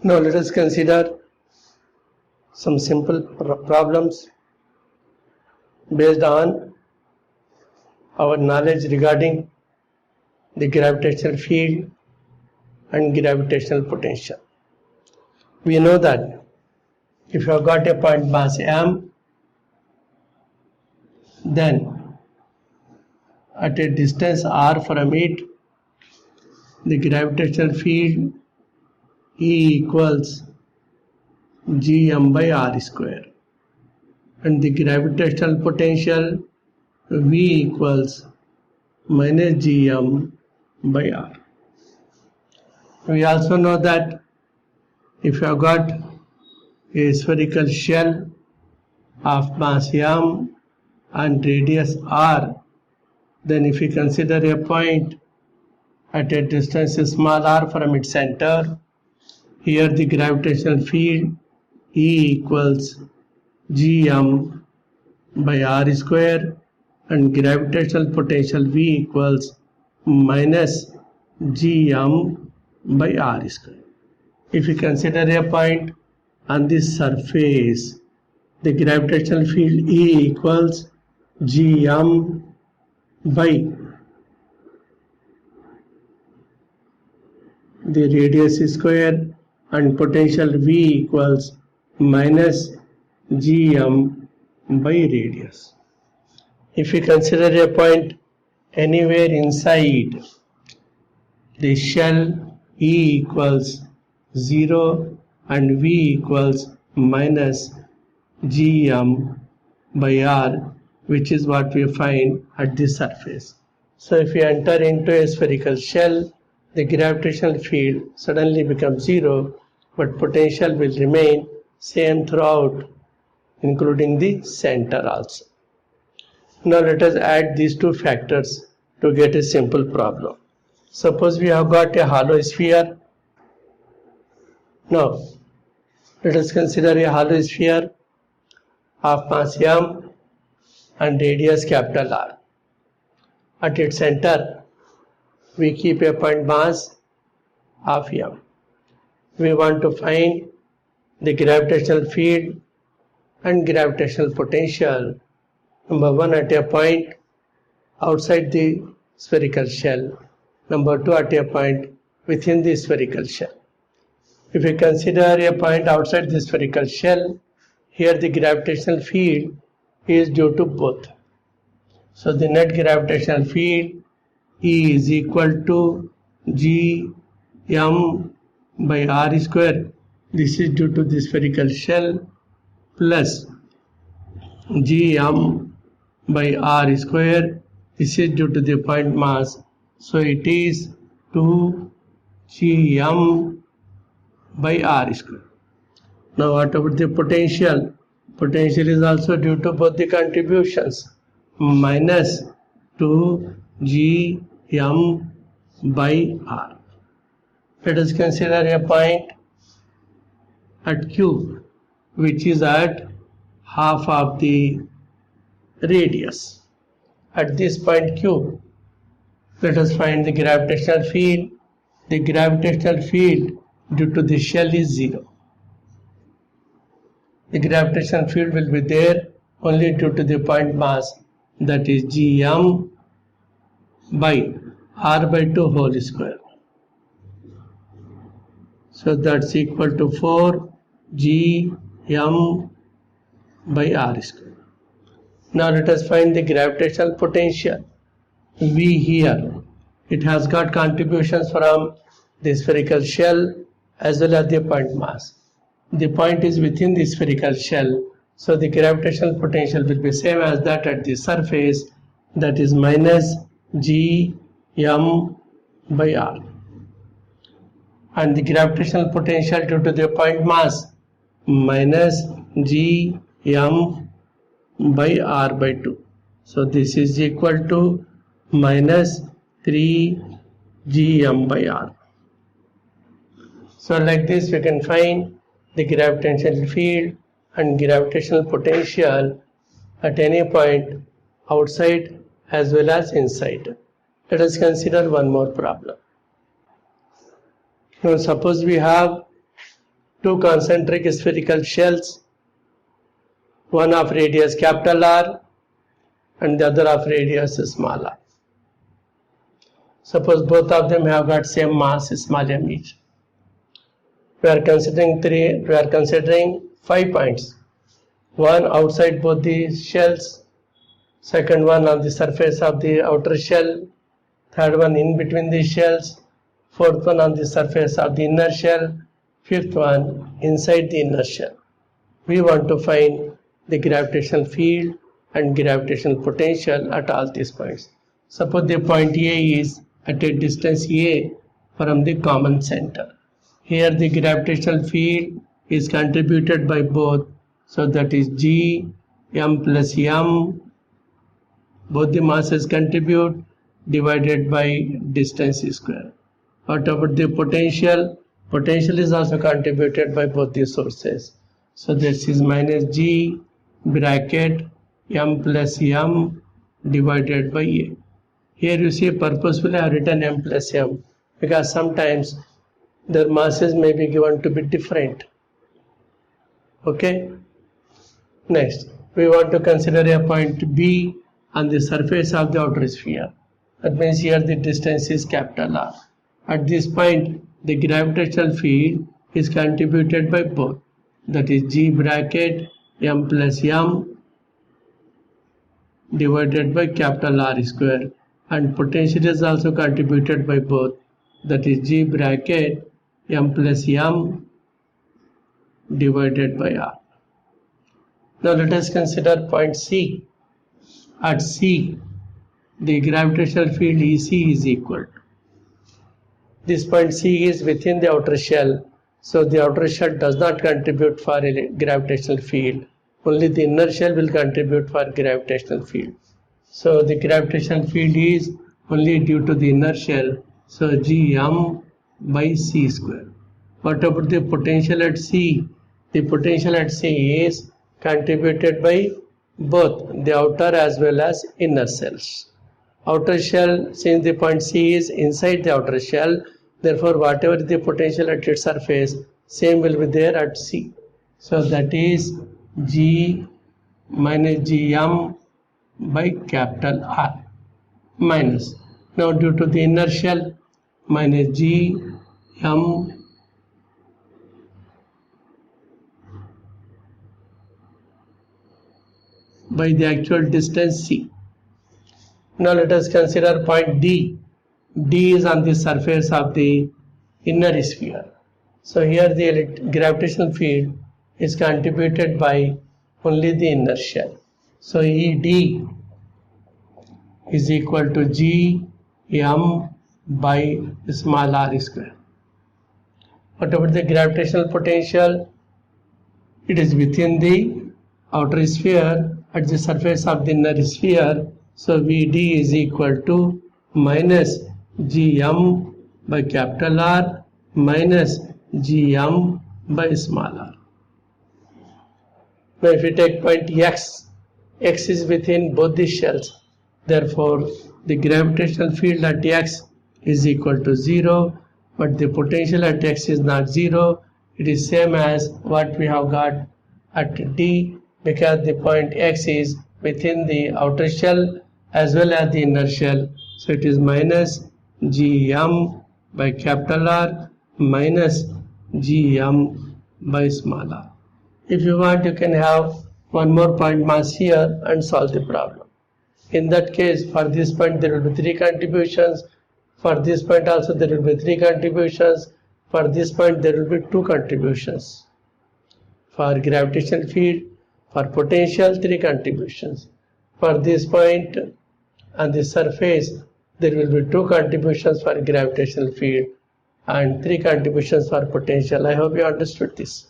Now let us consider some simple problems based on our knowledge regarding the gravitational field and gravitational potential. We know that if you have got a point mass m, then at a distance r from it, the gravitational field E equals gm by r square, and the gravitational potential V equals minus gm by r. We also know that if you have got a spherical shell of mass m and radius r, then if we consider a point at a distance small r from its center, here the gravitational field E equals gm by r square and gravitational potential V equals minus gm by r square. If we consider a point on this surface, the gravitational field E equals gm by the radius square and potential V equals minus gm by radius. If we consider a point anywhere inside the shell, E equals 0 and V equals minus gm by r, which is what we find at the surface. So if we enter into a spherical shell, the gravitational field suddenly becomes 0, but potential will remain same throughout, including the center also. Now let us add these two factors to get a simple problem. Suppose we have got a hollow sphere. Now let us consider a hollow sphere of mass m and radius capital R. At its center, we keep a point mass of m. We want to find the gravitational field and gravitational potential, number 1 at a point outside the spherical shell, number 2 at a point within the spherical shell. If we consider a point outside the spherical shell, here the gravitational field is due to both. So the net gravitational field E is equal to gm by r square. This is due to the spherical shell, plus gm by r square. This is due to the point mass. So it is 2 gm by r square. Now what about the potential? Potential is also due to both the contributions, minus 2 gm by r. Let us consider a point at Q, which is at half of the radius. At this point Q, let us find the gravitational field. The gravitational field due to the shell is 0. The gravitational field will be there only due to the point mass, that is gm by r by 2 whole square. So that's equal to 4 gm by r square. Now let us find the gravitational potential V here. It has got contributions from the spherical shell as well as the point mass. The point is within the spherical shell, so the gravitational potential will be same as that at the surface, that is minus gm by r. And the gravitational potential due to the point mass, minus gm by r by 2. So this is equal to minus 3 gm by r. So like this we can find the gravitational field and gravitational potential at any point outside as well as inside. Let us consider one more problem. Now suppose we have two concentric spherical shells, one of radius capital R and the other of radius small r. Suppose both of them have got same mass, small m each. We are considering 5 points. One outside both the shells, second one on the surface of the outer shell, third one in between the shells, fourth one on the surface of the inner shell, fifth one inside the inner shell. We want to find the gravitational field and gravitational potential at all these points. Suppose the point A is at a distance A from the common center. Here the gravitational field is contributed by both, so that is G, M plus M, both the masses contribute, divided by distance square. What about the potential? Potential is also contributed by both the sources. So this is minus G bracket M plus M divided by A. Here you see purposefully I have written M plus M because sometimes their masses may be given to be different. Okay. Next, we want to consider a point B on the surface of the outer sphere. That means here the distance is capital R. At this point, the gravitational field is contributed by both. That is G bracket M plus M divided by capital R square, and potential is also contributed by both. That is G bracket M plus M divided by R. Now let us consider point C. At C, the gravitational field EC is equal to. This point C is within the outer shell, so the outer shell does not contribute for a gravitational field. Only the inner shell will contribute for gravitational field. So the gravitational field is only due to the inner shell, so Gm by C square. What about the potential at C? The potential at C is contributed by both the outer as well as inner cells. Outer shell, since the point C is inside the outer shell, therefore whatever the potential at its surface, same will be there at C. So that is G minus Gm by capital R minus. Now due to the inner shell, minus Gm by the actual distance C. Now let us consider point D. D is on the surface of the inner sphere. So here the gravitational field is contributed by only the inner shell. So ED is equal to Gm by small r square. What about the gravitational potential? It is within the outer sphere at the surface of the inner sphere. So Vd is equal to minus Gm by capital R minus Gm by small r. Now if you take point X, X is within both the shells. Therefore, the gravitational field at X is equal to 0, but the potential at X is not 0. It is same as what we have got at D, because the point X is within the outer shell as well as the inner shell. So it is minus Gm by capital R minus Gm by small r. If you want, you can have one more point mass here and solve the problem. In that case, for this point there will be 3 contributions. For this point also there will be 3 contributions. For this point there will be 2 contributions. For gravitational field, for potential, 3 contributions. For this point on the surface, there will be 2 contributions for gravitational field and 3 contributions for potential. I hope you understood this.